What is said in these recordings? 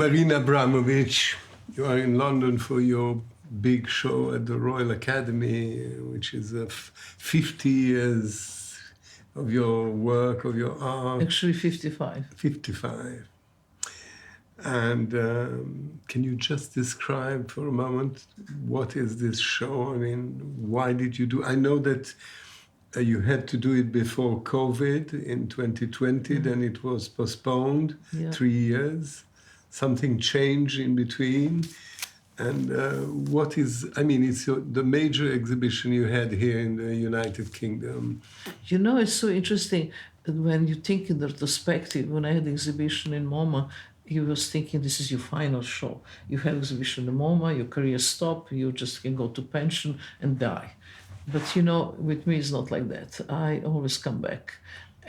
Marina Abramović, you are in London for your big show at the Royal Academy, which is 50 years of your work, of your art. Actually 55. 55. And can you just describe for a moment what is this show? I mean, why did you do? I know that you had to do it before COVID in 2020, then it was postponed 3 years. Something changed in between. And what is, I mean, it's the major exhibition you had here in the United Kingdom. You know, it's so interesting when you think in the retrospective. When I had the exhibition in MoMA, you was thinking this is your final show. You have exhibition in MoMA, your career stop, you just can go to pension and die. But you know, with me it's not like that. I always come back.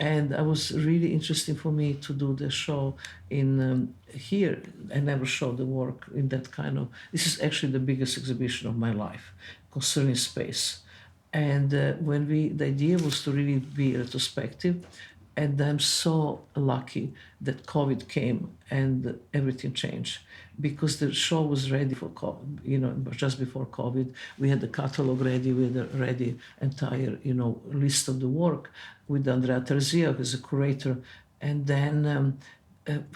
And it was really interesting for me to do the show in here. I never showed the work in that kind of, this is actually the biggest exhibition of my life concerning space. And the idea was to really be retrospective. And I'm so lucky that COVID came and everything changed, because the show was ready for COVID, you know, just before COVID. We had the catalog ready, we had a ready entire, you know, list of the work with Andrea Terzia, who's a curator. And then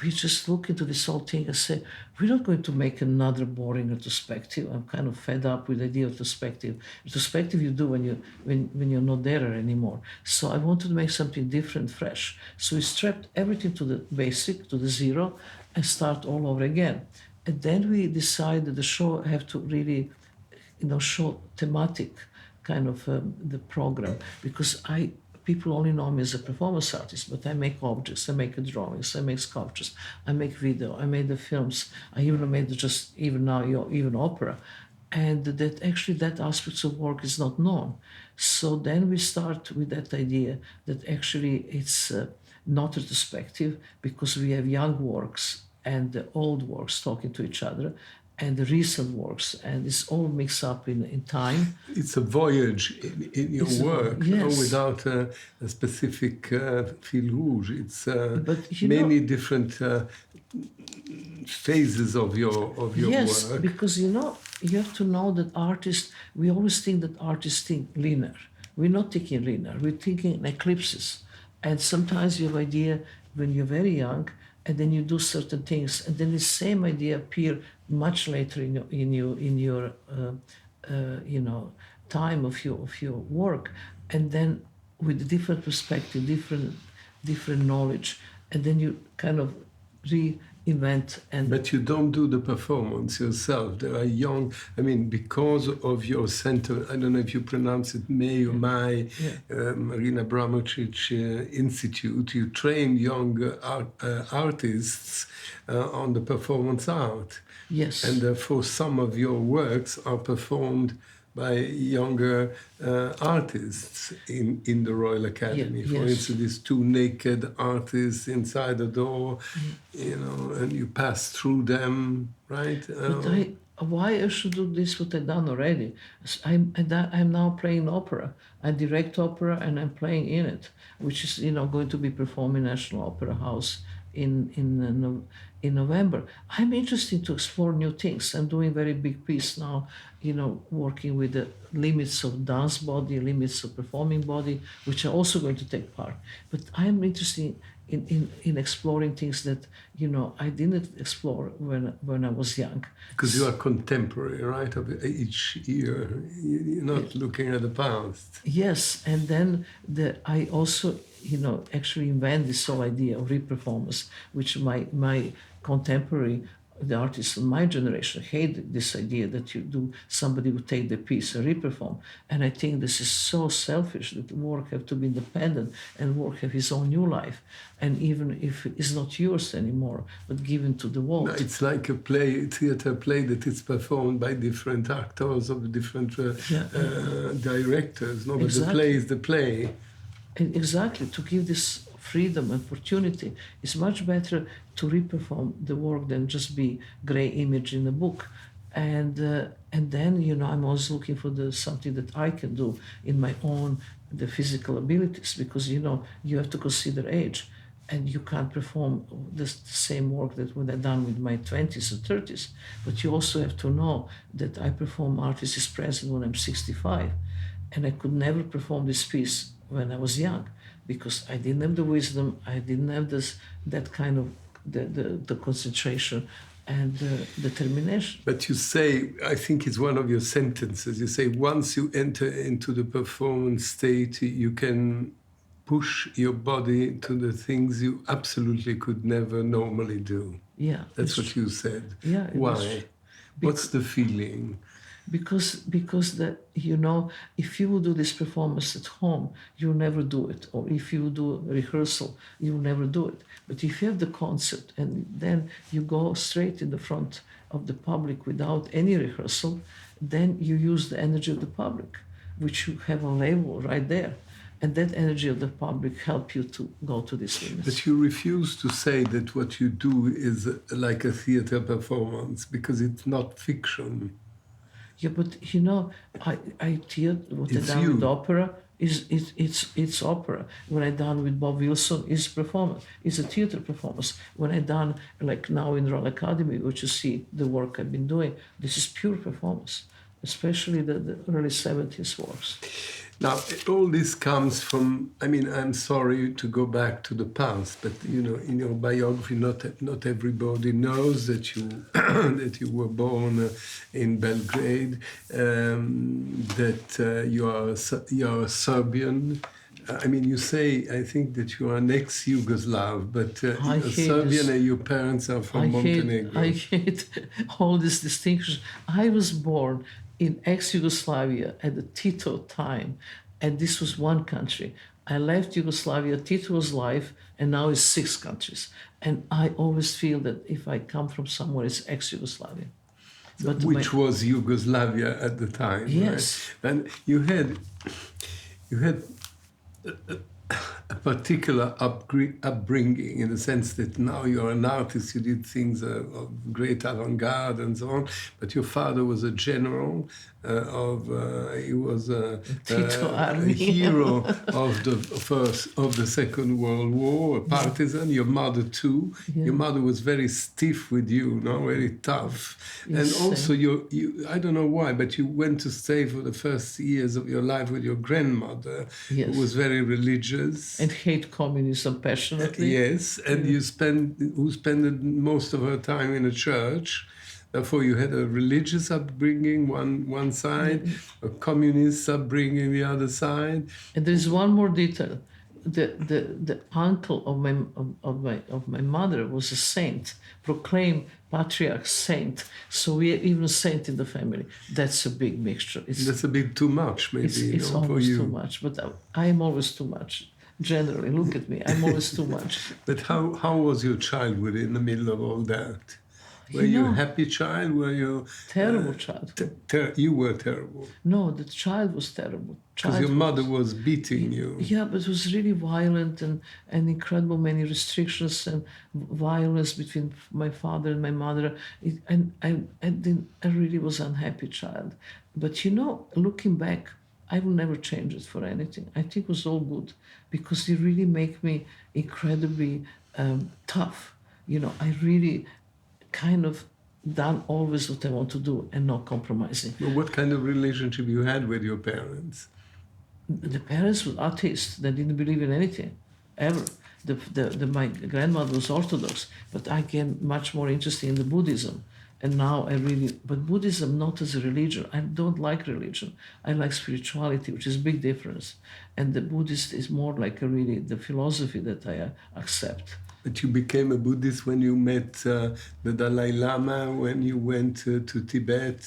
we just look into this whole thing and say, we're not going to make another boring retrospective. I'm kind of fed up with the idea of retrospective. Retrospective you do when you're not there anymore. So I wanted to make something different, fresh. So we strapped everything to the basic, to the zero, and start all over again. And then we decided that the show have to really, you know, show thematic kind of the program, because people only know me as a performance artist, but I make objects, I make drawings, I make sculptures, I make video, I made the films, I even made even opera. And that actually that aspects of work is not known. So then we start with that idea that actually it's not retrospective, because we have young works and the old works talking to each other, and the recent works, and it's all mixed up in time. It's a voyage in your work, yes. Without a specific fil rouge. It's many different phases of your work. Yes, because you know, you have to know that artists, we always think that artists think linear. We're not thinking linear, we're thinking in eclipses. And sometimes you have idea when you're very young, and then you do certain things, and then the same idea appear much later in your you know, time of your work, and then with a different perspective, different knowledge, and then you kind of reinvent. But you don't do the performance yourself. There are young, I mean, because of your center, I don't know if you pronounce it May or Mai, Marina Abramović Institute, you train young artists on the performance art. Yes. And therefore some of your works are performed by younger artists in the Royal Academy. For instance, these two naked artists inside the door, you know, and you pass through them, right? But why I should do this, what I've done already? I'm now playing opera. I direct opera and I'm playing in it, which is, you know, going to be performed in National Opera House in November. I'm interested to explore new things. I'm doing a very big piece now, you know, working with the limits of dance body, limits of performing body, which are also going to take part. But I'm interested in exploring things that, you know, I didn't explore when I was young. Because you are contemporary, right, of each year. You're not looking at the past. Yes, and then I also, you know, actually invent this whole idea of reperformance, which my contemporary, the artists of my generation, hate this idea that somebody would take the piece and reperform. And I think this is so selfish, that work have to be independent and work have his own new life. And even if it's not yours anymore, but given to the world. No, it's like a theater play that is performed by different actors of different directors. No, but the play is the play. And exactly, to give this freedom and opportunity, it's much better to reperform the work than just be gray image in the book. And then, you know, I'm always looking for something that I can do in my own, the physical abilities, because, you know, you have to consider age. and you can't perform the same work that what I done with my 20s and 30s. But you also have to know that I perform Artist is Present when I'm 65, and I could never perform this piece when I was young because I didn't have the wisdom, I didn't have that kind of the concentration and determination. But you say, I think it's one of your sentences, you say once you enter into the performance state, you can push your body to the things you absolutely could never normally do. Yeah. That's what you said. Yeah. Why? What's the feeling? Because that, you know, if you do this performance at home, you'll never do it. Or if you do a rehearsal, you'll never do it. But if you have the concept and then you go straight in the front of the public without any rehearsal, then you use the energy of the public, which you have a label right there. And that energy of the public help you to go to this limits. But you refuse to say that what you do is like a theater performance because it's not fiction. Yeah, but you know, what I done with opera it's opera. When I done with Bob Wilson, it's performance. It's a theater performance. When I done like now in Royal Academy, which you see the work I've been doing, this is pure performance, especially the early 70s works. Now, all this comes from, I mean, I'm sorry to go back to the past, but, you know, in your biography, not everybody knows that you that you were born in Belgrade, that you are Serbian. I mean, you say, I think that you are an ex-Yugoslav, but you're Serbian and your parents are from Montenegro. I hate all this distinction. I was born in ex-Yugoslavia at the Tito time, and this was one country. I left Yugoslavia, Tito was live, and now it's 6 countries. And I always feel that if I come from somewhere, it's ex-Yugoslavia. Which was Yugoslavia at the time, yes. Right? And you had a particular upbringing in the sense that now you're an artist, you did things of great avant-garde and so on, but your father was a general he was a hero of the Second World War, a partisan. Your mother too. Yeah. Your mother was very stiff with you, very tough. Yes, and also you I don't know why, but you went to stay for the first years of your life with your grandmother, yes, who was very religious and hate communism passionately. Yes, and who spent most of her time in a church. Therefore, you had a religious upbringing one side, a communist upbringing the other side. And there is one more detail: the uncle of my mother was a saint, proclaimed patriarch saint. So we have even a saint in the family. That's a big mixture. That's a bit too much, maybe. It's almost for you. Too much, but I am always too much. Generally, look at me. I'm always too much. But how was your childhood in the middle of all that? Were you a happy child? Were you terrible child? You were terrible. No, the child was terrible. Because your mother was beating you. Yeah, but it was really violent and incredible many restrictions and violence between my father and my mother. I really was an unhappy child. But you know, looking back, I will never change it for anything. I think it was all good because it really made me incredibly tough. You know, I really kind of done always what I want to do and not compromising. Well, what kind of relationship you had with your parents? The parents were atheists. They didn't believe in anything, ever. My grandmother was Orthodox, but I became much more interested in the Buddhism. And now but Buddhism not as a religion. I don't like religion. I like spirituality, which is a big difference. And the Buddhist is more like the philosophy that I accept. But you became a Buddhist when you met the Dalai Lama, when you went to Tibet.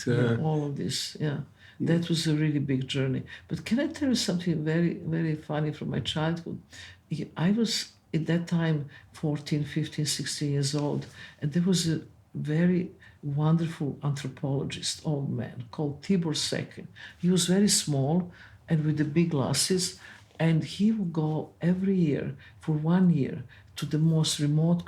All of this, yeah. That was a really big journey. But can I tell you something very, very funny from my childhood? I was, at that time, 14, 15, 16 years old, and there was a very wonderful anthropologist, old man, called Tibor Sekin. He was very small and with the big glasses, and he would go every year for 1 year to the most remote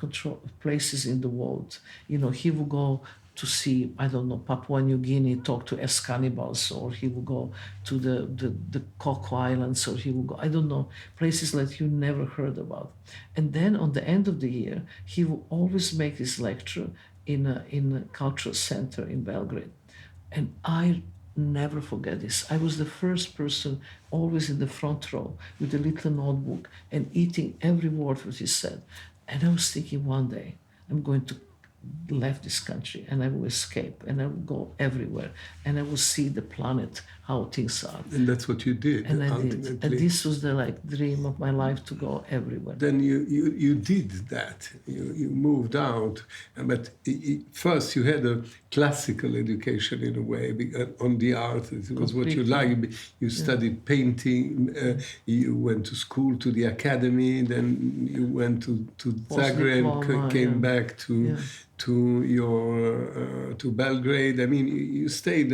places in the world. You know, he would go to see, I don't know, Papua New Guinea, talk to ex-cannibals, or he would go to the Coco Islands, or he would go, I don't know, places that you never heard about. And then on the end of the year, he would always make his lecture in a cultural center in Belgrade. And I never forget this. I was the first person always in the front row with a little notebook and eating every word what he said. And I was thinking one day, I'm going to leave this country and I will escape and I will go everywhere and I will see the planet, how things are. And that's what you did, and I ultimately. did. And this was the dream of my life, to go everywhere. Then you did that. You moved out, but first you had a classical education in a way on the art. It was what you liked. You studied painting. You went to school, to the academy. Then you went to Zagreb, came back to Belgrade. I mean, you stayed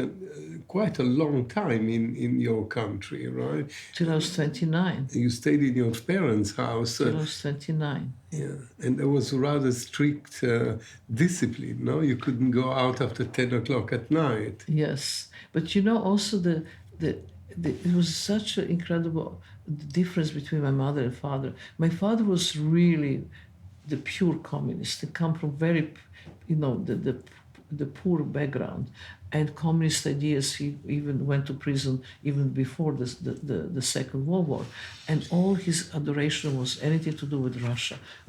quite a long time in your country, right? Till I was 29. You stayed in your parents' house. Till I was 29. Yeah, and there was rather strict discipline, no? You couldn't go out after 10 o'clock at night. Yes, but also it was such an incredible difference between my mother and father. My father was really the pure communist. He come from very, the poor background, and communist ideas. He even went to prison even before the Second World War, and all his adoration was anything to do with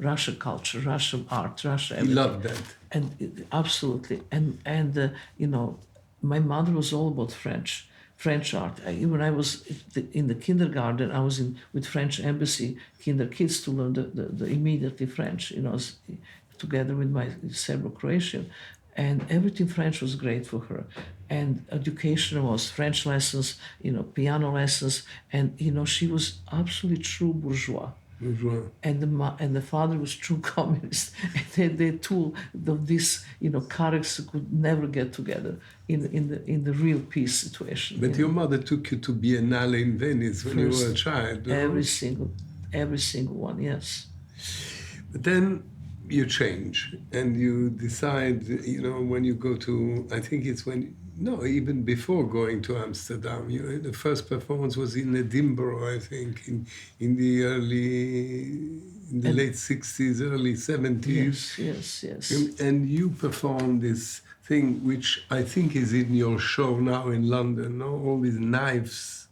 Russia culture, Russian art, Russia. Everything. He loved that, and absolutely, and my mother was all about French art. When I was in the kindergarten, I was with French embassy kinder kids to learn the immediately French, together with my Serbo-Croatian. And everything French was great for her. And education was French lessons, piano lessons. And, she was absolutely true bourgeois. And the father was true communist. And they two of these, characters could never get together in the real peace situation. But your mother took you to Biennale in Venice when you were a child. Every single one, yes. But then you change and you decide, when you go to, I think it's even before going to Amsterdam, the first performance was in Edinburgh, I think, in the late 60s, early 70s. Yes. And you performed this thing, which I think is in your show now in London, no? All these knives.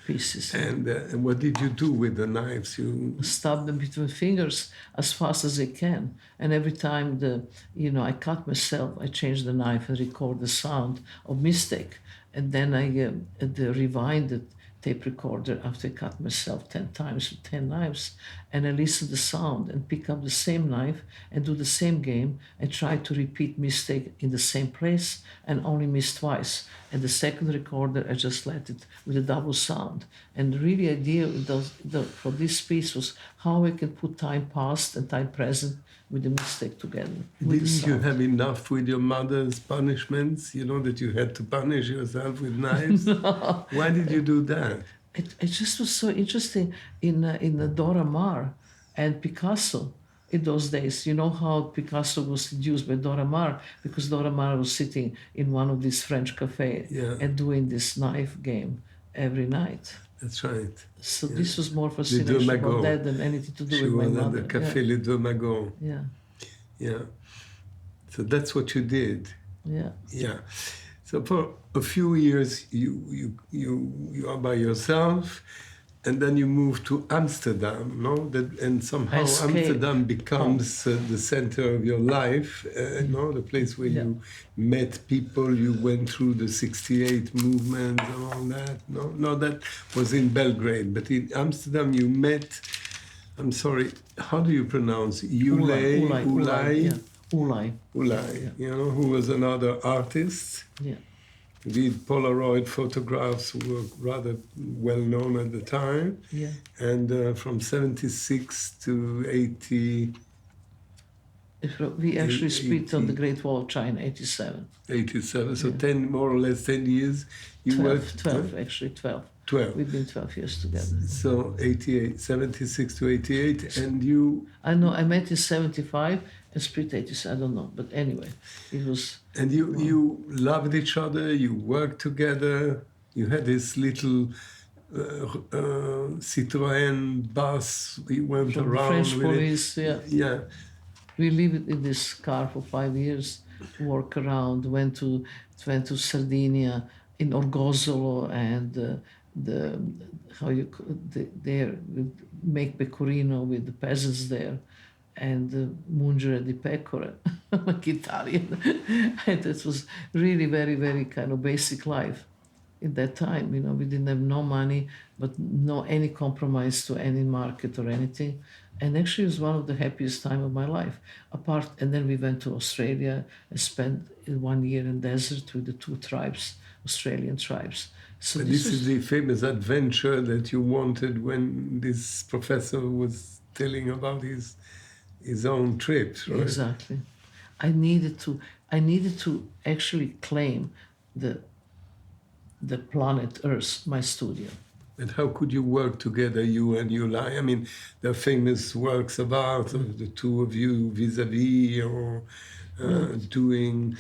Pieces. And what did you do with the knives? You stab them between fingers as fast as I can. And every time I cut myself, I change the knife and record the sound of mistake. And then I rewind the tape recorder after I cut myself 10 times with 10 knives. And I listen to the sound and pick up the same knife and do the same game and try to repeat mistake in the same place and only miss twice. And the second recorder, I just let it with a double sound. And the really idea for this piece was how I can put time past and time present with the mistake together. Didn't you have enough with your mother's punishments? That you had to punish yourself with knives? No. Why did you do that? It just was so interesting in Dora Maar and Picasso. In those days, how Picasso was seduced by Dora Maar, because Dora Maar was sitting in one of these French cafes and doing this knife game every night. That's right. So this was more fascination about that than anything to do with my mother. The Café Les Deux Magots. Yeah. So that's what you did. Yeah. So for a few years you are by yourself. And then you move to Amsterdam, no? And somehow Amsterdam becomes the center of your life, the place where you met people, you went through the 68 movement and all that. No, that was in Belgrade. But in Amsterdam you met, I'm sorry, how do you pronounce it? Ulay, who was another artist. Yeah. Did Polaroid photographs, who were rather well known at the time. Yeah. And from 76 to 80... We actually split on the Great Wall of China, 87. 87, so 10, more or less 10 years. 12, actually 12. 12. We've been 12 years together. So 88, 76 to 88, and you... I know, I met in 75, And split 80s, I don't know. But anyway, it was... And you loved each other, you worked together, you had this little Citroën bus, we went From the around French with police, it. yeah. Yeah. We lived in this car for 5 years, work around, went to Sardinia, in Orgosolo, and there we make pecorino with the peasants there, and mungere di pecore, like Italian. And it was really very, very kind of basic life. In that time, we didn't have no money, but no any compromise to any market or anything. And actually, it was one of the happiest time of my life. And then we went to Australia and spent 1 year in desert with the 2 tribes, Australian tribes. So But this is the famous adventure that you wanted when this professor was telling about his own trips, right? Exactly. I needed to actually claim the planet Earth, my studio. And how could you work together, you and Yulai? I mean, there are famous works of art of the two of you vis-a-vis, or doing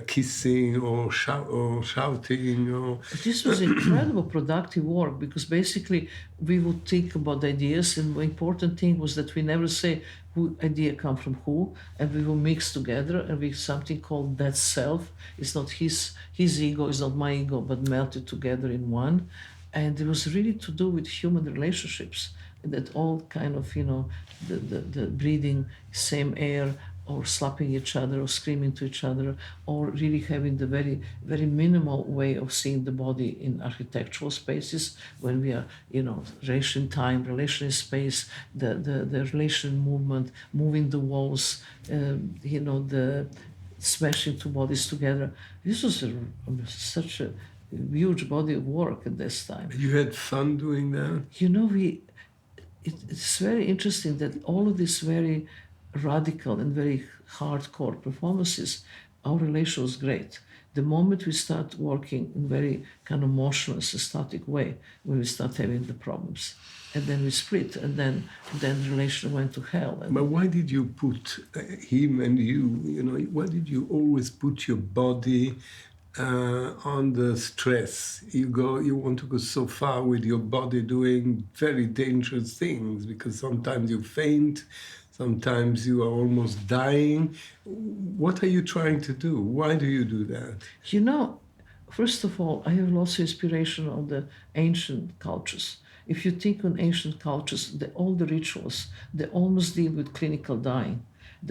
kissing or shouting. Or This was incredible productive work, because basically we would think about ideas, and the important thing was that we never say who idea come from who, and we will mix together, and we something called that self. It's not his ego, it's not my ego, but melted together in one. And it was really to do with human relationships, that all kind of, the breathing same air, or slapping each other, or screaming to each other, or really having the very, very minimal way of seeing the body in architectural spaces, when we are, relation in time, relation in space, the relation movement, moving the walls, the smashing 2 bodies together. This was such a huge body of work at this time. you had fun doing that? It's very interesting that all of these very radical and very hardcore performances, our relation was great. The moment we start working in very kind of motionless, static way, when we start having the problems. And then we split, and then the relation went to hell. But why did you put him and you, why did you always put your body under stress? You want to go so far with your body doing very dangerous things, because sometimes you faint, sometimes you are almost dying. What are you trying to do? Why do you do that? First of all, I have lots of inspiration on the ancient cultures. If you think on ancient cultures, all the rituals, they almost deal with clinical dying.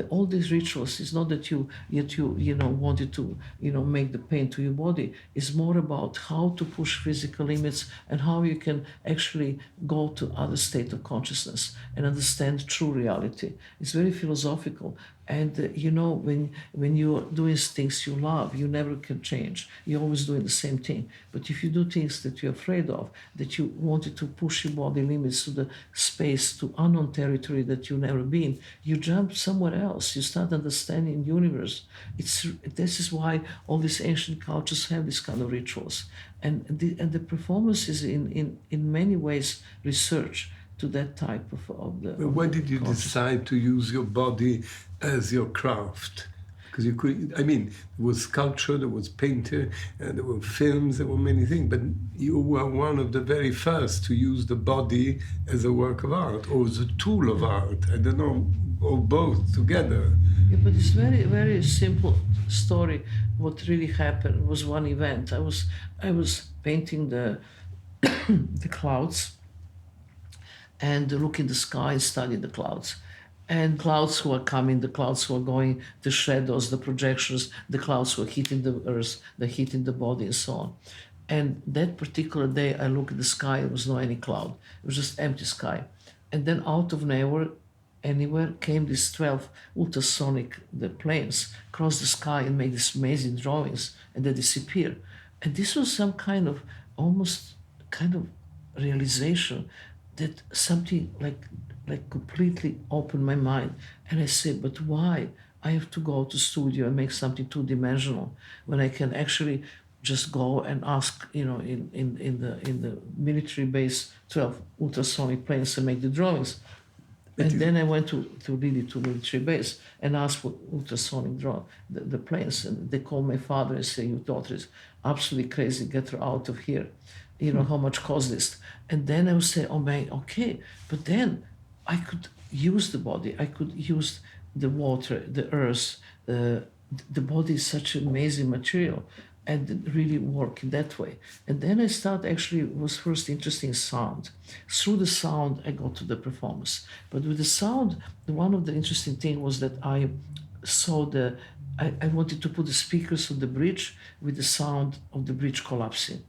All these rituals is not that you wanted to make the pain to your body. It's more about how to push physical limits, and how you can actually go to other state of consciousness and understand true reality. It's very philosophical. And when you're doing things you love, you never can change. You're always doing the same thing. But if you do things that you're afraid of, that you wanted to push your body limits to the space, to unknown territory that you've never been, you jump somewhere else. You start understanding the universe. This is why all these ancient cultures have this kind of rituals. And the performance is in many ways research to that type of the. But why did you decide to use your body as your craft? Because you could, there was sculpture, there was painter, there were films, there were many things, but you were one of the very first to use the body as a work of art, or as a tool of art, I don't know, or both together. Yeah, but it's very, very simple story. What really happened was one event. I was painting the the clouds, and look in the sky and study the clouds. And clouds who are coming, the clouds who are going, the shadows, the projections, the clouds who are hitting the earth, the hitting the body, and so on. And that particular day, I looked at the sky, there was no any cloud. It was just empty sky. And then out of anywhere came these 12 ultrasonic planes, cross the sky and make these amazing drawings, and they disappear. And this was some kind of, almost kind of realization that something like completely opened my mind. And I said, but why I have to go to studio and make something 2-dimensional when I can actually just go and ask, in the military base, 12 ultrasonic planes and make the drawings. And then I went to military base and asked for ultrasonic drone, the planes. And they called my father and say, your daughter is absolutely crazy, get her out of here. You know, how much cost this? And then I would say, oh man, okay. But then I could use the body. I could use the water, the earth. The body is such an amazing material and it really work in that way. And then I started actually, was first interested in sound. Through the sound, I got to the performance. But with the sound, one of the interesting thing was that I saw I wanted to put the speakers on the bridge with the sound of the bridge collapsing.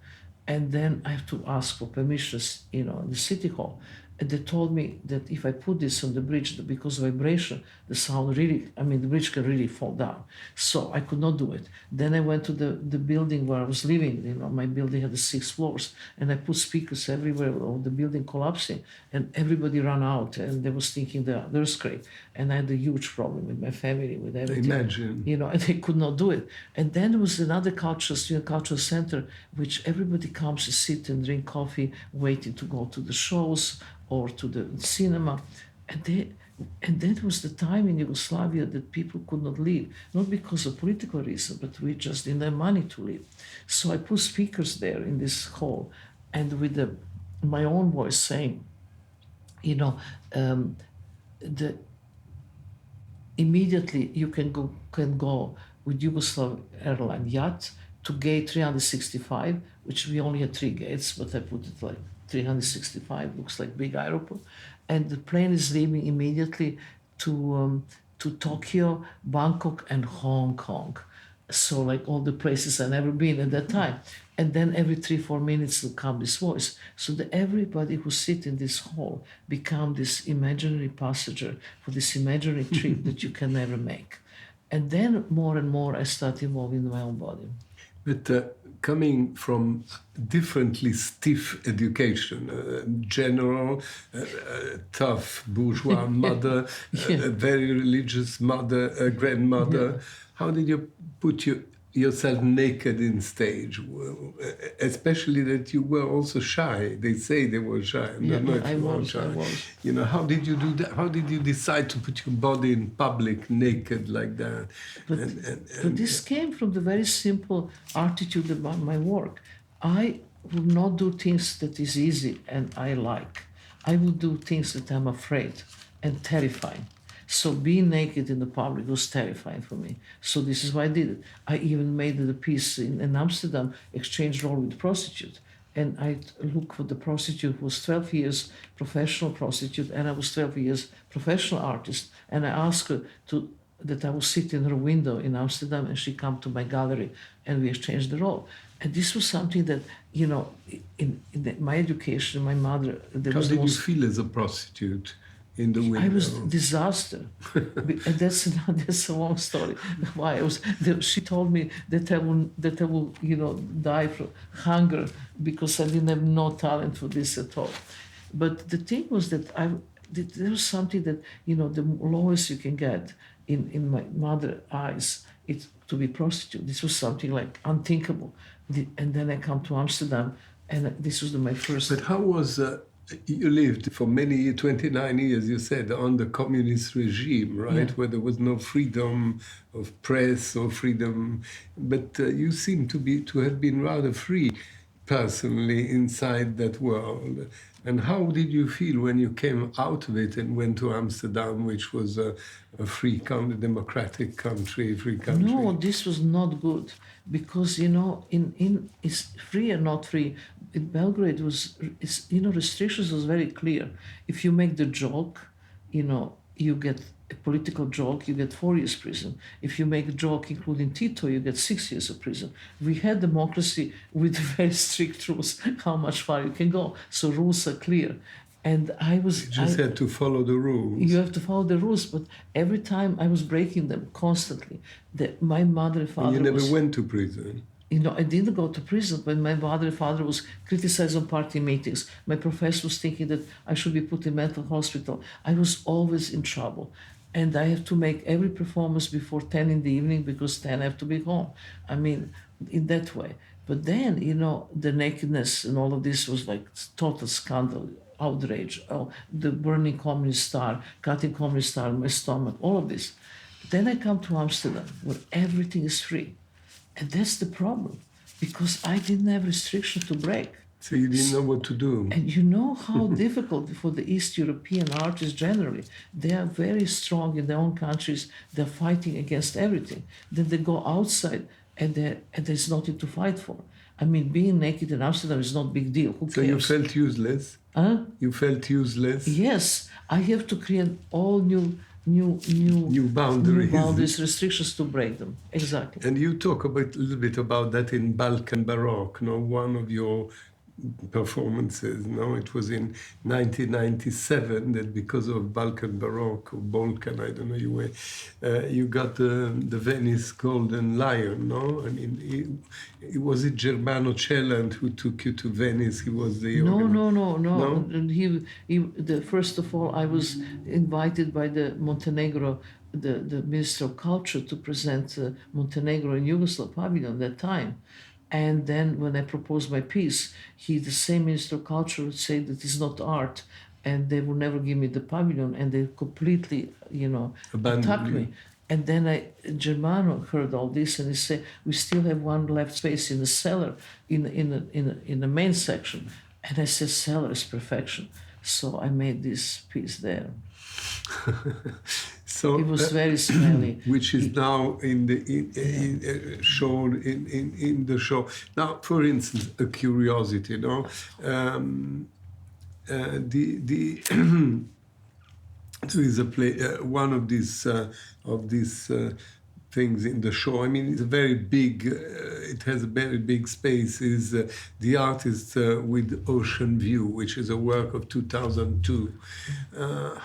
And then I have to ask for permissions, you know, in the city hall. And they told me that if I put this on the bridge, because of vibration, the sound really, I mean, the bridge can really fall down. So I could not do it. Then I went to the building where I was living. You know, my building had the 6 floors, and I put speakers everywhere of the building collapsing, and everybody ran out, and they was thinking the earthquake. And I had a huge problem with my family, with everything. Imagine. You know, and they could not do it. And then there was another student cultural center, which everybody comes to sit and drink coffee, waiting to go to the shows or to the cinema. And that was the time in Yugoslavia that people could not leave, not because of political reason, but we just didn't have money to leave. So I put speakers there in this hall, and with my own voice saying, you know, immediately you can go with Yugoslav airline yacht to gate 365, which we only had 3 gates, but I put it like 365, looks like big airport, and the plane is leaving immediately to Tokyo, Bangkok, and Hong Kong. So like all the places I've never been at that time. And then every 3-4 minutes will come this voice. So that everybody who sit in this hall become this imaginary passenger for this imaginary trip that you can never make. And then more and more I start evolving in my own body. But coming from differently stiff education, general, tough bourgeois mother, a very religious mother, grandmother, how did you put yourself naked in stage? Especially that you were also shy. They say they were shy. I was. You know, how did you do that? How did you decide to put your body in public naked like that? But this came from the very simple attitude about my work. I would not do things that is easy and I like. I would do things that I'm afraid and terrifying. So being naked in the public was terrifying for me. So this is why I did it. I even made the piece in Amsterdam, exchange role with prostitute. And I looked for the prostitute who was 12 years professional prostitute, and I was 12 years professional artist. And I asked her that I would sit in her window in Amsterdam, and she come to my gallery, and we exchanged the role. And this was something that, you know, in my education, my mother... How did you feel as a prostitute? In the window. I was disaster. And that's a long story. Why she told me that I will you know, die from hunger because I didn't have no talent for this at all. But the thing was that there was something that, you know, the lowest you can get in my mother's eyes, it's to be prostitute. This was something like unthinkable. And then I come to Amsterdam, and this was my first. But how was you lived for many 29 years, you said, on the communist regime, right? Yeah. Where there was no freedom of press or freedom, but you seem to have been rather free personally inside that world. And how did you feel when you came out of it and went to Amsterdam, which was a free democratic country, free country? No, this was not good because, you know, in it's free or not free. In Belgrade restrictions was very clear. If you make the joke, you know, you get a political joke, you get 4 years prison. If you make a joke including Tito, you get 6 years of prison. We had democracy with very strict rules, how much far you can go. So rules are clear. And I had to follow the rules. You have to follow the rules, but every time I was breaking them constantly. My mother and father. And you never went to prison. You know, I didn't go to prison, but my mother and father was criticized on party meetings. My professor was thinking that I should be put in mental hospital. I was always in trouble. And I have to make every performance before 10 in the evening because 10 I have to be home. I mean, in that way. But then, you know, the nakedness and all of this was like total scandal. outrage, oh, the burning communist star, cutting communist star in my stomach, all of this. Then I come to Amsterdam where everything is free. And that's the problem because I didn't have restriction to break. So you didn't know what to do. And you know how difficult for the East European artists generally. They are very strong in their own countries. They're fighting against everything. Then they go outside and there's nothing to fight for. I mean, being naked in Amsterdam is not a big deal. Who cares? So you felt useless? Huh? You felt useless? Yes. I have to create all new boundaries. Restrictions to break them. Exactly. And you talk a little bit about that in Balkan Baroque, no? One of your performances, no? It was in 1997 that because of Balkan Baroque or Balkan, I don't know your way, you got the Venice Golden Lion, no? I mean, was it Germano Celant who took you to Venice? He was the No. First of all, I was invited by the Montenegro, the Minister of Culture, to present Montenegro in Yugoslav pavilion at that time. And then when I proposed my piece, the same Minister of Culture would say that it's not art, and they would never give me the pavilion, and they completely, attacked me. And then Germano heard all this, and he said, "We still have one left space in the cellar, in the main section." And I said, "Cellar is perfection." So I made this piece there. So it was very smelly, which is now shown in the show. Now, for instance, a curiosity, no? There is a play, one of these things in the show. I mean, it's a very big. It has a very big space. Is The Artist with Ocean View, which is a work of 2002.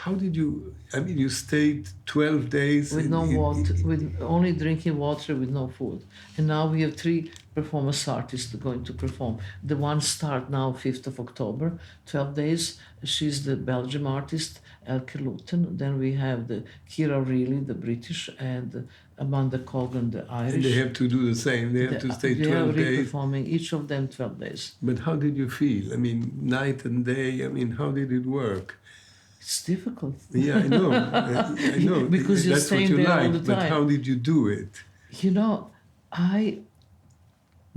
How did you? I mean, you stayed 12 days with no water, with only drinking water, with no food. And now we have 3 performance artists going to perform. The one start now 5th of October, 12 days. She's the Belgian artist, Elkann. Then we have the Kira Reilly, the British, and Amanda Cogan, the Irish. And they have to do the same. They have to stay 12 days. Performing, each of them 12 days. But how did you feel? I mean, night and day, I mean, how did it work? It's difficult. Yeah, I know. I know. Because you're staying there all the time. But how did you do it?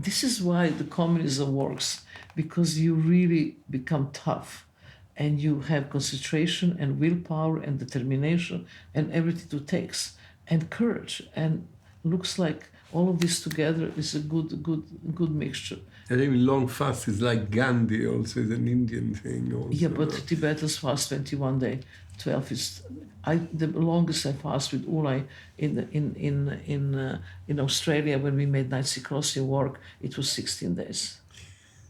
This is why the communism works, because you really become tough and you have concentration and willpower and determination and everything it takes and courage, and looks like all of this together is a good mixture. And I mean, long fast is like Gandhi also, is an Indian thing also. Yeah, but Tibetans fast 21 days. 12 is the longest I fast with Ulay in Australia when we made Night Crossing work. It was 16 days.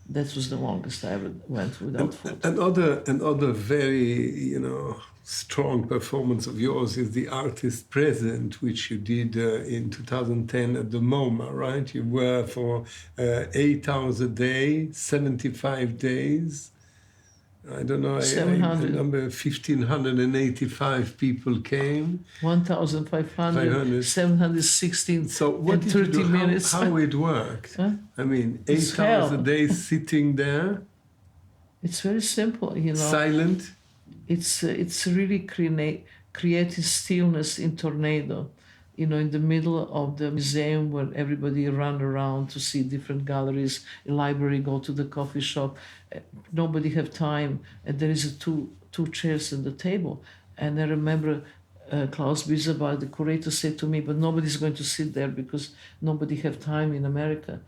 That was the longest I ever went without food. Another very strong performance of yours is the Artist Present, which you did in 2010 at the MoMA, right? You were for 8 hours a day, 75 days. I don't know, I number 1,585 people came. 1,500, 716, so what in 30 minutes. How it worked? Huh? I mean, 8 hours a day sitting there. It's very simple, Silent. It's really creating stillness in tornado. In the middle of the museum where everybody run around to see different galleries, a library, go to the coffee shop. Nobody have time, and there is two chairs at the table. And I remember Klaus Biesebach, the curator, said to me, "But nobody's going to sit there because nobody have time in America."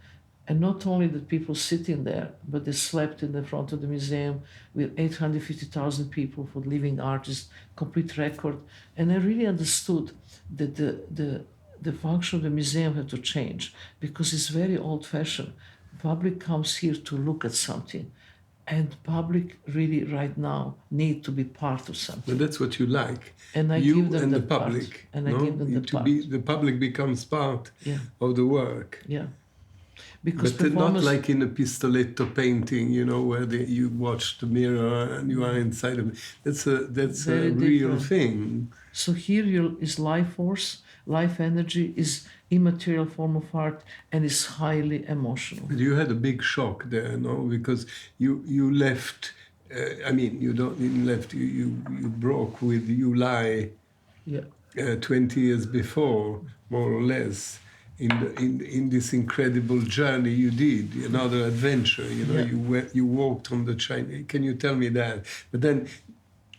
And not only the people sitting there, but they slept in the front of the museum with 850,000 people for living artists, complete record. And I really understood that the function of the museum had to change because it's very old-fashioned. Public comes here to look at something, and public really right now need to be part of something. But that's what you like. And I you give them and the public. Part. And I give them the part. The public becomes part of the work. Yeah. Because but not like in a pistoletto painting, where you watch the mirror and you are inside of it. That's a real thing. So here is life force, life energy, is immaterial form of art, and is highly emotional. But you had a big shock there, no? Because you left I mean, you don't you left. You broke with you lie Yeah. 20 years before, more or less, in this incredible journey you did, another adventure. You know, Yeah. you walked on the China. Can you tell me that? But then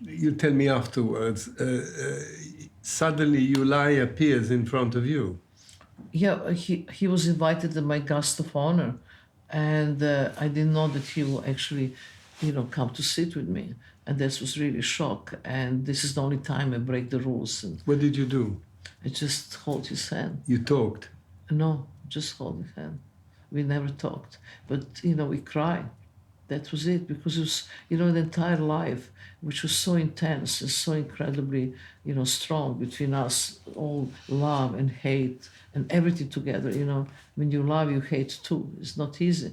you tell me afterwards. Suddenly, Yulai appears in front of you. Yeah, he was invited as my guest of honor, and I didn't know that he will actually, come to sit with me, and this was really shock. And this is the only time I break the rules, and What did you do? I just hold his hand. You talked. No, just hold his hand. We never talked, but we cried. That was it, because it was the entire life, which was so intense and so incredibly strong between us, all love and hate and everything together. When you love, you hate too. It's not easy,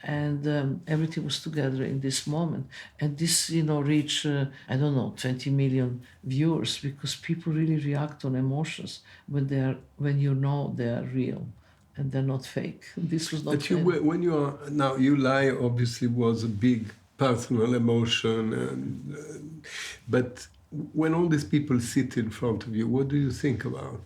and everything was together in this moment. And this reached I don't know, 20 million viewers, because people really react on emotions when they are real and they're not fake. This was not But you, fake. when you are now, you lie obviously was a big personal emotion, but when all these people sit in front of you, what do you think about?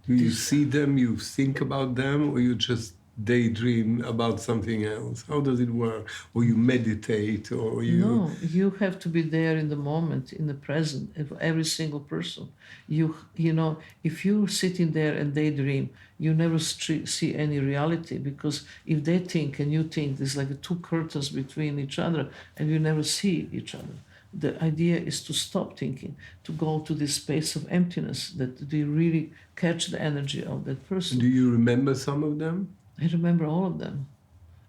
Do you see them? You think about them, or you just daydream about something else? How does it work? Or you meditate, or you? No, you have to be there in the moment, in the present, of every single person. If you're sitting there and daydream, you never see any reality, because if they think and you think, there's like two curtains between each other, and you never see each other. The idea is to stop thinking, to go to this space of emptiness, that you really catch the energy of that person. Do you remember some of them? I remember all of them.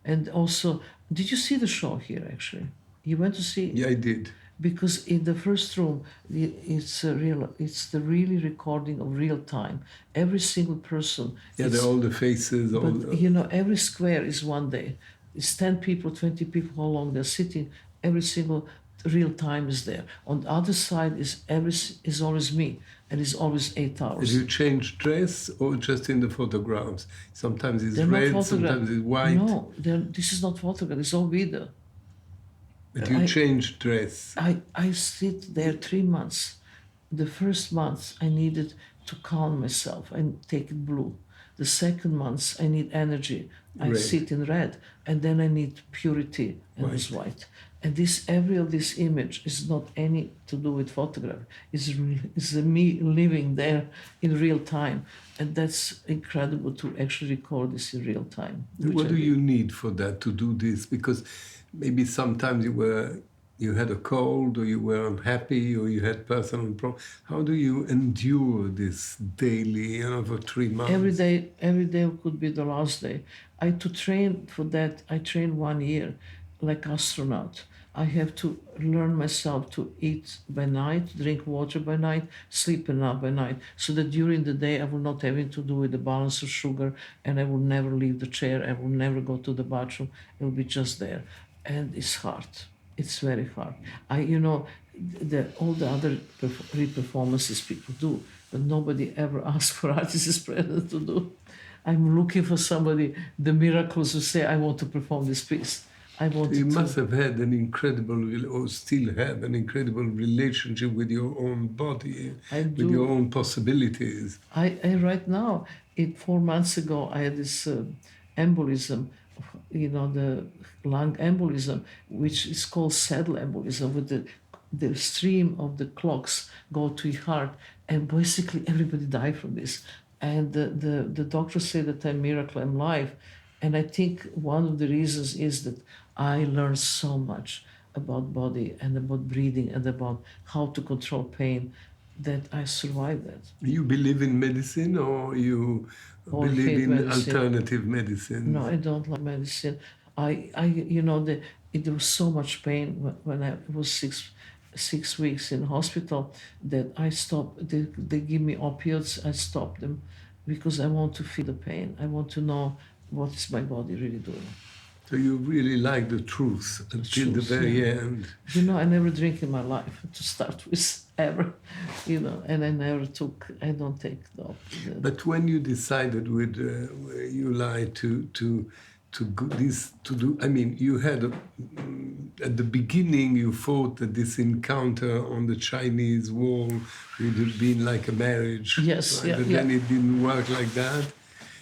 And also, did you see the show here, actually? You went to see it? Yeah, I did. Because in the first room, it's the really recording of real time. Every single person. Yeah, all the faces. Every square is one day. It's 10 people, 20 people, how long they're sitting. Every single real time is there. On the other side is always me, and it's always 8 hours. Did you change dress or just in the photographs? Sometimes it's They're red, sometimes it's white. No, this is not photograph. It's all video. But you changed dress. I sit there 3 months. The first month I needed to calm myself and take it blue. The second month I need energy. I Red. sit in red, and then I need purity, and it's white. And every of this image is not any to do with photography. It's me living there in real time, and that's incredible to actually record this in real time. What do you need for that, to do this? Because maybe sometimes you had a cold, or you were unhappy, or you had personal problems. How do you endure this daily, for 3 months? Every day could be the last day. To train for that, I train 1 year, like astronaut. I have to learn myself to eat by night, drink water by night, sleep enough by night, so that during the day I will not have to do with the balance of sugar, and I will never leave the chair. I will never go to the bathroom. It will be just there, and it's hard. It's very hard. All the other performances people do, but nobody ever asks for artist present to do. I'm looking for somebody, the miracles, who say, I want to perform this piece. You must have had an incredible, or still have an incredible relationship with your own body, with your own possibilities. I right now, 4 months ago, I had this embolism, the lung embolism, which is called saddle embolism, with the stream of the clots go to your heart, and basically everybody died from this. And the doctors say that I'm a miracle, I'm alive. And I think one of the reasons is that I learned so much about body and about breathing and about how to control pain, that I survived that. You believe in medicine, or you believe in medicine. Alternative medicine? No, I don't like medicine. There was so much pain when I was six weeks in hospital that I stopped. They give me opiates. I stopped them because I want to feel the pain. I want to know what is my body really doing. So you really like the truth until the very end. I never drink in my life to start with, ever. And I don't take the opiate. But when you decided with Yulai to do, I mean, you had at the beginning you thought that this encounter on the Chinese wall would have been like a marriage. Yes, right? yeah, But yeah. then it didn't work like that.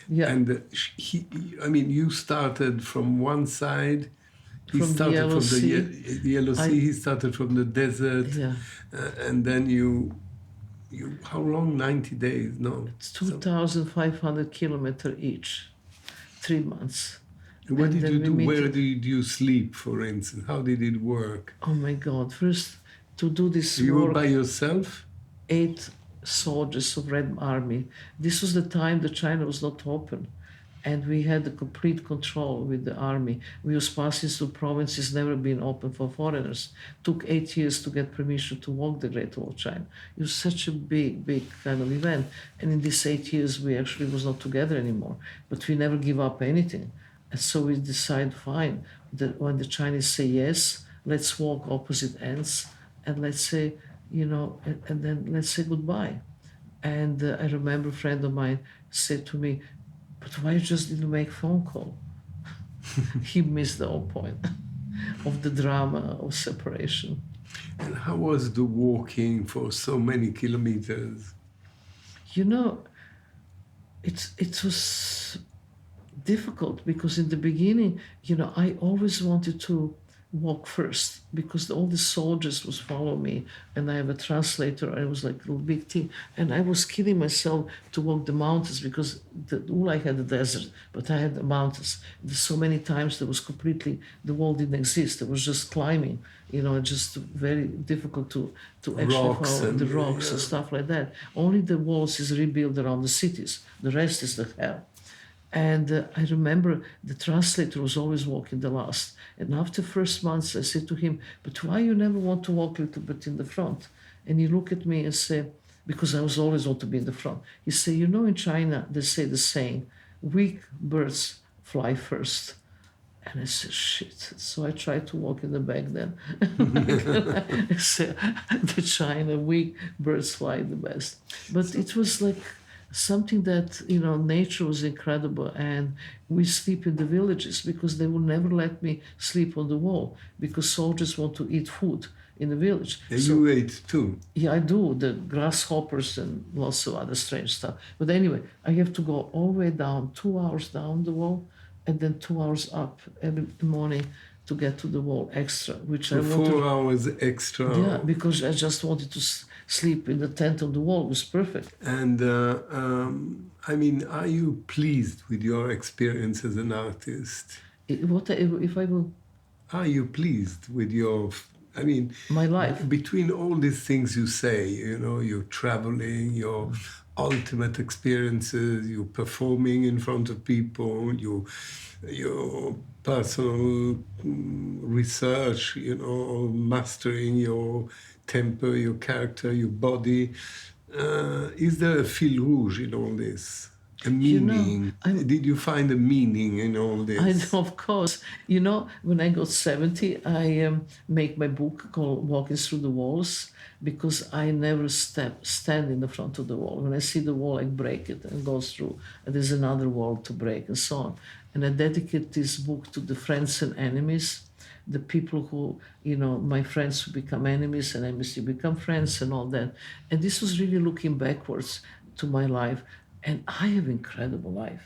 Yeah. And you started from one side. He From the started Yellow from the Sea. Yellow I- Sea. He started from the desert, Yeah. and then you. How long? 90 days? No. It's 2,500 kilometers each, 3 months. What And did then you we do? meet- Where did you sleep, for instance? How did it work? Oh my God! First, to do this You were work, by yourself? 8 soldiers of Red Army. This was the time that China was not open, and we had the complete control with the army. We was passing through provinces never been open for foreigners. Took 8 years to get permission to walk the Great Wall of China. It was such a big kind of event. And in these 8 years, we actually was not together anymore. But we never give up anything. And so we decide, fine, that when the Chinese say yes, let's walk opposite ends, and let's say, and then let's say goodbye. And I remember a friend of mine said to me, but why you just didn't make phone call? He missed the whole point of the drama of separation. And how was the walking for so many kilometers? It was difficult because in the beginning, I always wanted to walk first because all the soldiers was follow me, and I have a translator. I was like a little big thing, and I was killing myself to walk the mountains because all I had the desert, but I had the mountains. So many times there was the wall didn't exist. It was just climbing, just very difficult to actually Rocks follow the and- rocks yeah. and stuff like that. Only the walls is rebuilt around the cities. The rest is the hell. And I remember the translator was always walking the last. And after first months, I said to him, but why you never want to walk a little bit in the front? And he looked at me and said, because I was always want to be in the front. He said, in China, they say the saying, weak birds fly first. And I said, shit. So I tried to walk in the back then. I said, the China weak birds fly the best. But it was like something that, nature was incredible. And we sleep in the villages because they will never let me sleep on the wall because soldiers want to eat food in the village. And So- you ate too. yeah, I do, the grasshoppers and lots of other strange stuff. But anyway, I have to go all the way down, 2 hours down the wall, and then 2 hours up every morning to get to the wall extra, which I For wanted. 4 hours extra. Yeah, because I just wanted to sleep in the tent on the wall. It was perfect. And are you pleased with your experience as an artist? If I will, Are you pleased with my life. between all these things you say, you're traveling, your ultimate experiences, you're performing in front of people, your personal research, mastering your temper, your character, your body. Is there a fil rouge in all this? A meaning? Did you find a meaning in all this? Of course. When I got 70, I make my book called Walking Through the Walls because I never stand in the front of the wall. When I see the wall, I break it and go through. And there's another wall to break and so on. And I dedicate this book to the friends and enemies, the people who, my friends who become enemies and enemies who become friends and all that. And this was really looking backwards to my life. And I have an incredible life.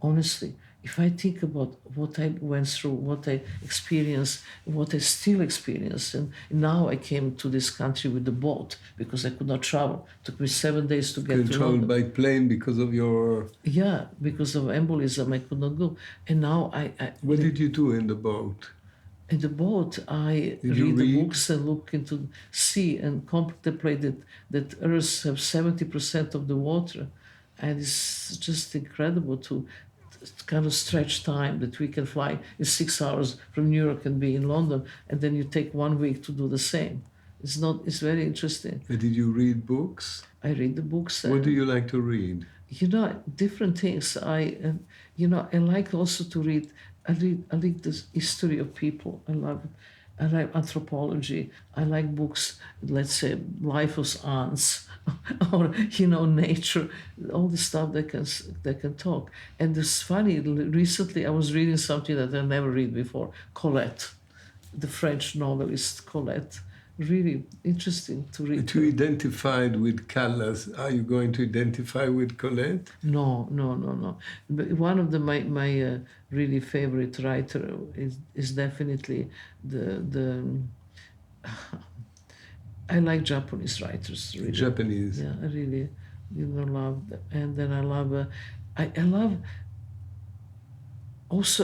Honestly, if I think about what I went through, what I experienced, what I still experience, and now I came to this country with the boat because I could not travel. It took me 7 days to get to Controlled London. by plane because of your... Yeah, because of embolism, I could not go. And now What did you do in the boat? in the boat, I Did you read the read? books and look into the sea and contemplated that Earth has 70% of the water. And it's just incredible to kind of stretch time that we can fly in 6 hours from New York and be in London, and then you take 1 week to do the same. It's very interesting. Did you read books? I read the books. What do and, you like to read? different things. I like also to read. I like the history of people. I love it. I like anthropology. I like books, let's say, Life of Ants, or nature, all the stuff that can talk. And it's funny. Recently, I was reading something that I never read before, Colette. the French novelist Colette. Really interesting to read. To identified with Callas, are you going to identify with Colette? No. But one of my really favorite writer is definitely the I like Japanese writers. Really. Japanese. Yeah, I really love them. And then I love I love also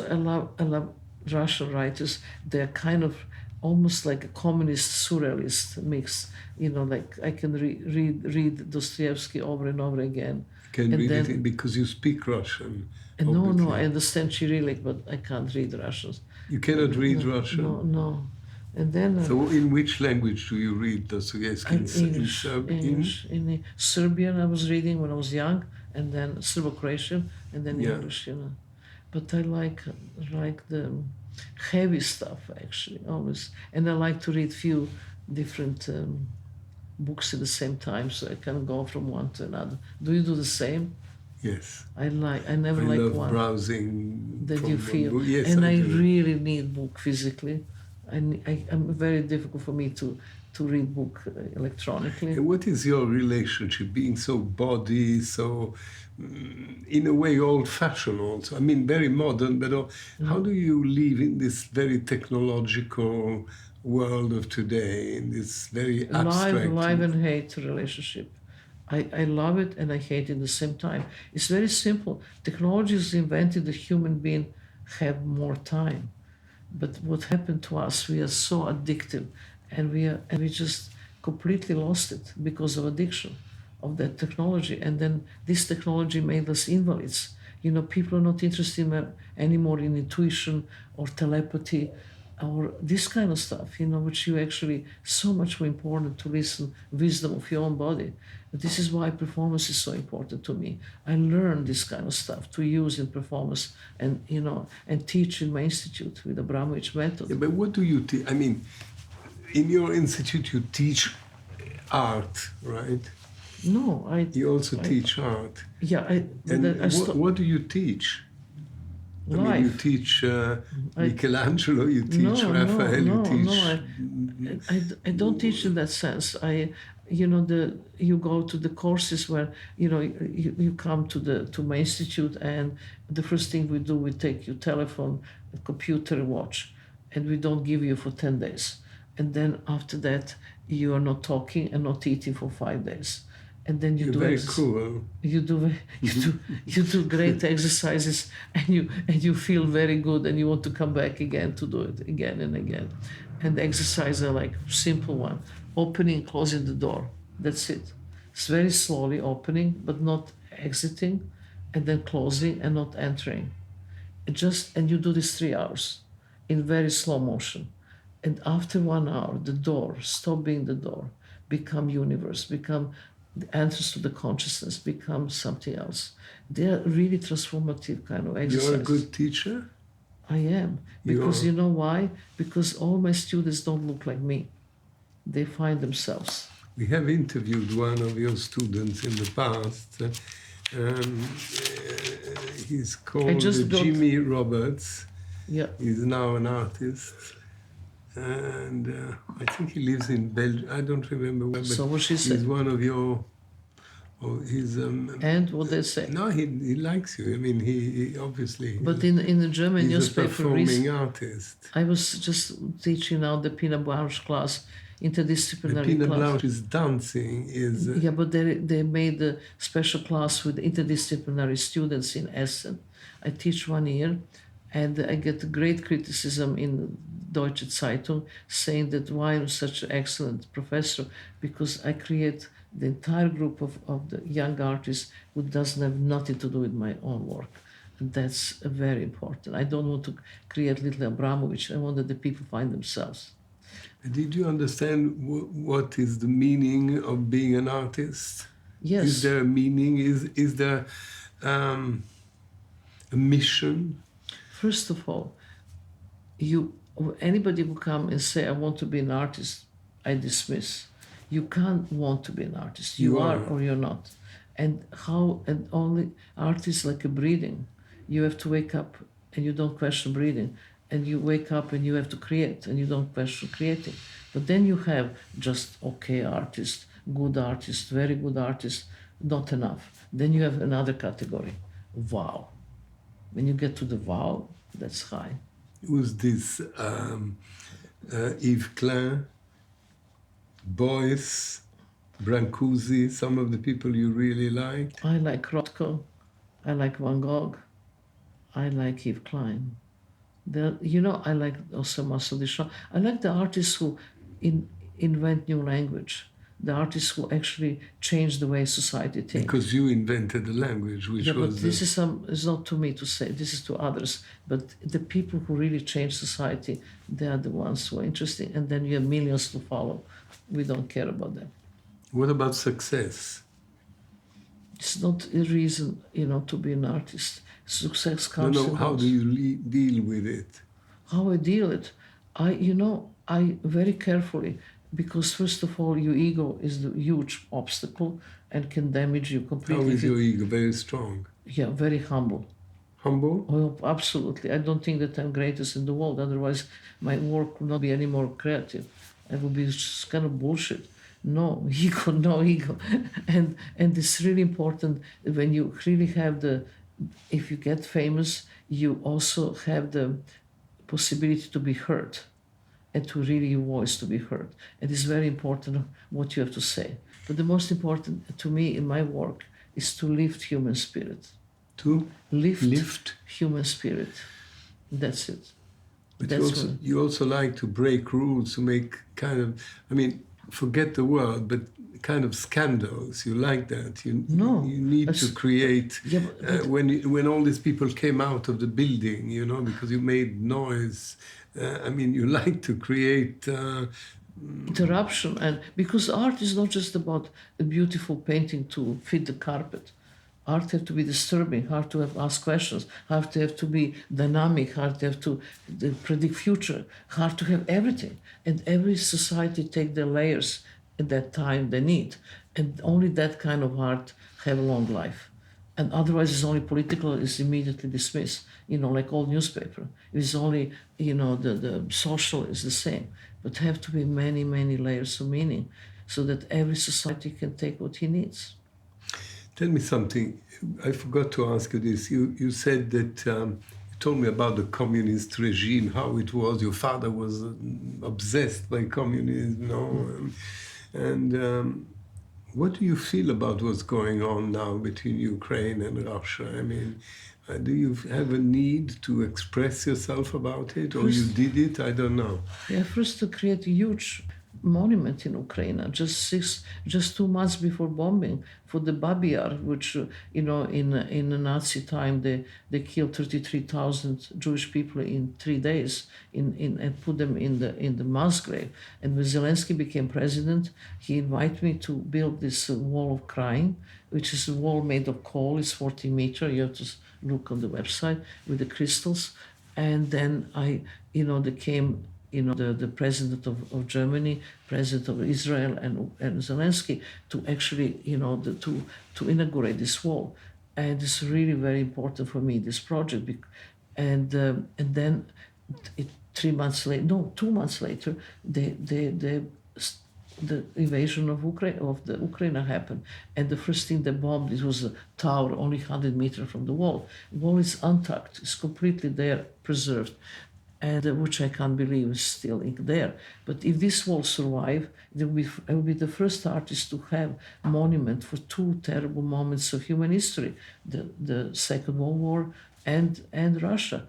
I love Russian writers. They're kind of almost like a communist surrealist mix. Like I can read Dostoevsky over and over again. Can And read then- it because you speak Russian. No, obviously. I understand Cyrillic, but I can't read Russian. You cannot read Russian? No. And then So in which language do you read Dostoevsky? in English. English? In Serbian I was reading when I was young, and then Serbo-Croatian, and then Yeah. English, But I like the heavy stuff actually always, and I like to read few different books at the same time, so I can go from one to another. Do you do the same? Yes. I never I like love one browsing. that from you one feel, book. Yes, and I do. really need book physically. I'm very difficult for me to read book electronically. And what is your relationship, being so body, so in a way old-fashioned also? I mean, very modern, but how do you live in this very technological world of today, in this very abstract... Live and hate relationship. I love it and I hate it at the same time. It's very simple. Technology is invented that human being have more time. But what happened to us, we are so addictive, and we just completely lost it because of addiction of that technology. And then this technology made us invalids. People are not interested anymore in intuition or telepathy or this kind of stuff, which you actually so much more important to listen wisdom of your own body. This is why performance is so important to me. I learned this kind of stuff to use in performance and and teach in my institute with Abramović method. Yeah, but what do you teach? I mean, in your institute you teach art, right? No, You also teach art. Yeah, What do you teach? I mean, you teach Michelangelo, you teach Raphael, you teach... I don't teach in that sense. You go to the courses where you come to my institute, and the first thing we do, we take your telephone, computer, watch, and we don't give you for 10 days. And then after that, you are not talking and not eating for 5 days. And then you You're do very cool. you do great exercises, and you feel very good, and you want to come back again to do it again and again. And the exercises are like simple one: opening, closing the door. That's it. It's very slowly opening, but not exiting, and then closing and not entering. And you do this 3 hours in very slow motion. And after 1 hour, the door stop being the door, become universe, become the entrance to the consciousness, become something else. They are really transformative kind of exercises. You're a good teacher? I am. Because you know why? Because all my students don't look like me. They find themselves. We have interviewed one of your students in the past. He's called Jimmy Roberts. Yeah. He's now an artist. And I think he lives in Belgium. I don't remember where, but So what she he's said. one of your... he's, And what they say. no, he likes you. I mean, he obviously... But in the German he's newspaper, a performing artist. I was just teaching now the Pina Bausch class, interdisciplinary Pina class. Bausch is dancing, is... Yeah, but they made a special class with interdisciplinary students in Essen. I teach 1 year, and I get great criticism in Deutsche Zeitung saying that why I'm such an excellent professor, because I create the entire group of the young artists who doesn't have nothing to do with my own work. And that's very important. I don't want to create little Abramović. I want that the people find themselves. Did you understand what is the meaning of being an artist? Yes. Is there a meaning? Is there a mission? First of all, anybody who come and say, I want to be an artist, I dismiss. You can't want to be an artist. You are or you're not. And only art is like a breathing. You have to wake up and you don't question breathing. and you wake up and you have to create, and you don't question creating. But then you have just okay artist, good artist, very good artist, not enough. Then you have another category, wow. When you get to the wow, that's high. Who's this? Yves Klein, Beuys, Brancusi, some of the people you really liked? I like Rothko, I like Van Gogh, I like Yves Klein. I like also Marcel Duchamp. I like the artists who invent new language, the artists who actually change the way society thinks. Because you invented the language, which Yeah, was... but this is it's not to me to say, this is to others. But the people who really change society, they are the ones who are interesting. And then you have millions to follow. We don't care about them. What about success? It's not a reason, to be an artist. Success comes and How goes. do you deal with it? How I deal it? I very carefully, because first of all, your ego is the huge obstacle and can damage you completely. How is your ego? Very strong? Yeah, very humble. Humble? Oh, absolutely. I don't think that I'm greatest in the world. Otherwise, my work would not be any more creative. It would be just kind of bullshit. No ego, no ego. And it's really important when you really have if you get famous, you also have the possibility to be heard and to really your voice to be heard. And it's very important what you have to say. But the most important to me in my work is to lift human spirit. To Lift human spirit. That's it. But you also like to break rules, to make kind of, forget the word, but kind of scandals. You like that. You need to create. Yeah, but when all these people came out of the building, because you made noise. You like to create interruption, and because art is not just about a beautiful painting to fit the carpet. Art have to be disturbing, art to ask questions, art have to be dynamic, art have to predict future, art to have everything. And every society take the layers at that time they need. And only that kind of art have a long life. And otherwise it's only political, is immediately dismissed, like all newspaper. It's only, the social is the same. But have to be many, many layers of meaning so that every society can take what he needs. Tell me something. I forgot to ask you this. You said that you told me about the communist regime, how it was. Your father was obsessed by communism, And what do you feel about what's going on now between Ukraine and Russia? Do you have a need to express yourself about it, or you did it? I don't know. Yeah, first to create a huge monument in Ukraine, just 2 months before bombing, for the Babi Yar, which in the Nazi time they killed 33,000 Jewish people in 3 days and put them in the mass grave. And when Zelensky became president, he invited me to build this wall of crying, which is a wall made of coal. It's 40 meters. You have to look on the website with the crystals. And then they came. The president of Germany, president of Israel, and Zelensky to actually, to inaugurate this wall. And it's really very important for me, this project. And then 2 months later, the invasion of Ukraine happened. And the first thing they bombed, it was a tower only 100 meters from the wall. The wall is intact, it's completely there, preserved. And which I can't believe is still there. But if this will survive, I will be the first artist to have a monument for 2 terrible moments of human history, the Second World War and Russia.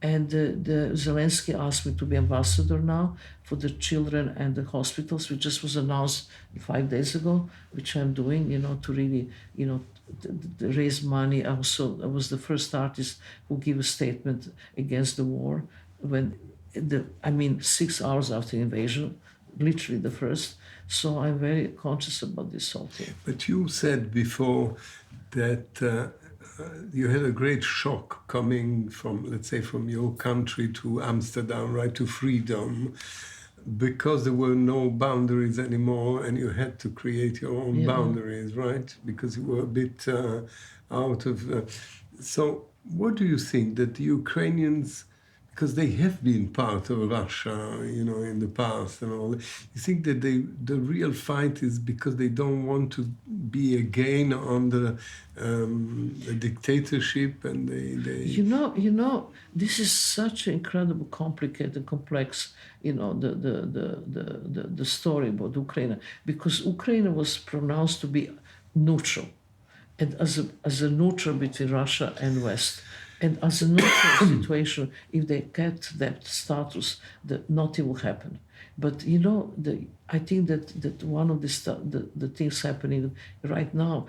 And the Zelensky asked me to be ambassador now for the children and the hospitals, which just was announced 5 days ago, which I'm doing, to really, raise money. I was the first artist who gave a statement against the war. 6 hours after the invasion, literally the first. So I'm very conscious about this whole thing. But you said before that you had a great shock coming from, let's say, from your country to Amsterdam, right, to freedom, because there were no boundaries anymore and you had to create your own boundaries, right? Because you were a bit out of... So what do you think that the Ukrainians... because they have been part of Russia, you know, in the past and all. You think that the real fight is because they don't want to be again on the dictatorship, and they. You know, this is such an incredible, complicated, complex, you know, the story about Ukraine, because Ukraine was pronounced to be neutral, and as a neutral between Russia and West. And as a neutral situation, if they get that status, nothing will happen. But you know, I think that one of the things happening right now,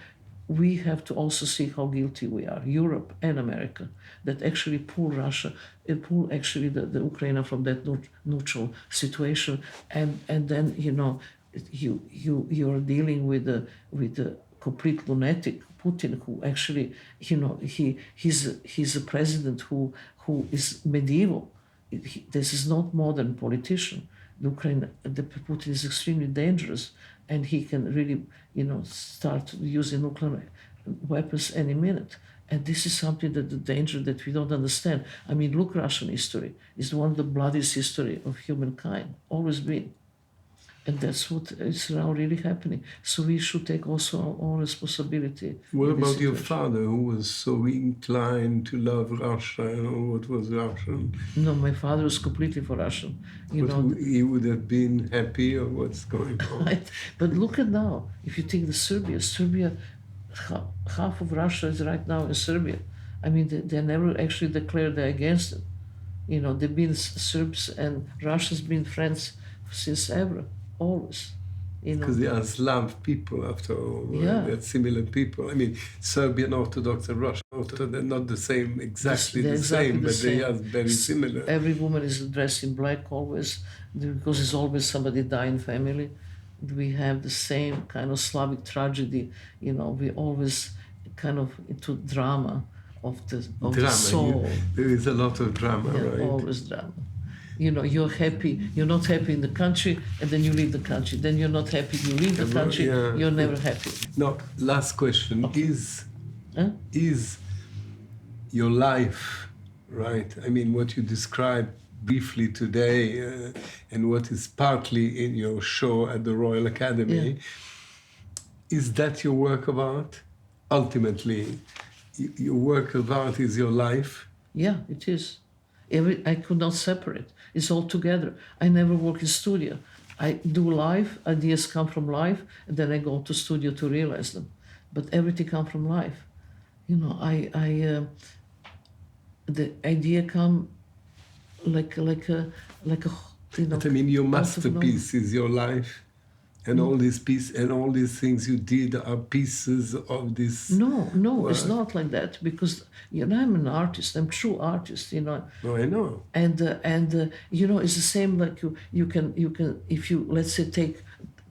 we have to also see how guilty we are, Europe and America, that actually pull Russia and pull actually the Ukraine from that neutral situation, and then you know, you are dealing with the complete lunatic Putin, who actually, you know, he's a president who is medieval. This is not modern politician. The Putin is extremely dangerous, and he can really, you know, start using nuclear weapons any minute. And this is something that the danger that we don't understand. I mean, look, Russian history is one of the bloodiest history of humankind, always been. And that's what is now really happening. So we should take also our own responsibility. What about your father, who was so inclined to love Russia and all what was Russian? No, my father was completely for Russian. You But know, he would have been happy of what's going on. right? But look at now. If you think the Serbia, half of Russia is right now in Serbia. I mean, they never actually declared they're against it. You know, they've been Serbs and Russia's been friends since ever. Always, you know. Because they are Slav people, after all. Yeah. They're similar people. I mean, Serbian Orthodox and Russian Orthodox, they're not the same, exactly They're the exactly same, the but same. they are very similar. Every woman is dressed in black always, because it's always somebody dying family. We have the same kind of Slavic tragedy. You know, we always kind of into drama of the soul. There is a lot of drama, Yeah, right? always drama. You know, you're not happy in the country, and then you leave the country. Then you're not happy, you leave the country, Yeah. you're never happy. Now, last question. Okay. Is your life, right? I mean, what you described briefly today, and what is partly in your show at the Royal Academy, is that your work of art? Ultimately, your work of art is your life? Yeah, it is. I could not separate. It's all together. I never work in studio. I do live, ideas come from life, and then I go to studio to realize them. But everything comes from life. You know, the idea come like a you know. But I mean, your out of masterpiece is your life, and all these pieces and all these things you did are pieces of this. No, it's work. not like that, because you know, I'm an artist. I'm a true artist. You know. No, I know. And you know, it's the same like you can if you, let's say,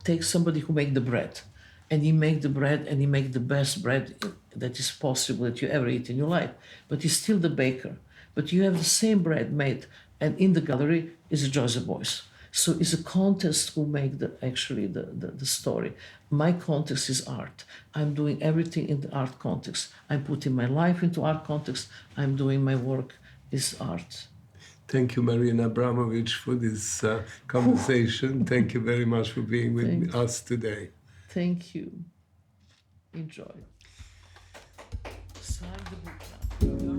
take somebody who make the bread, and he make the bread and he make the best bread that is possible that you ever eat in your life, but he's still the baker. But you have the same bread made, and in the gallery is a Joseph Beuys. So it's a contest who make the story. My context is art. I'm doing everything in the art context. I'm putting my life into art context. I'm doing my work is art. Thank you, Marina Abramović, for this conversation. Thank you very much for being with us today. Thank you. Enjoy. Sign the book now.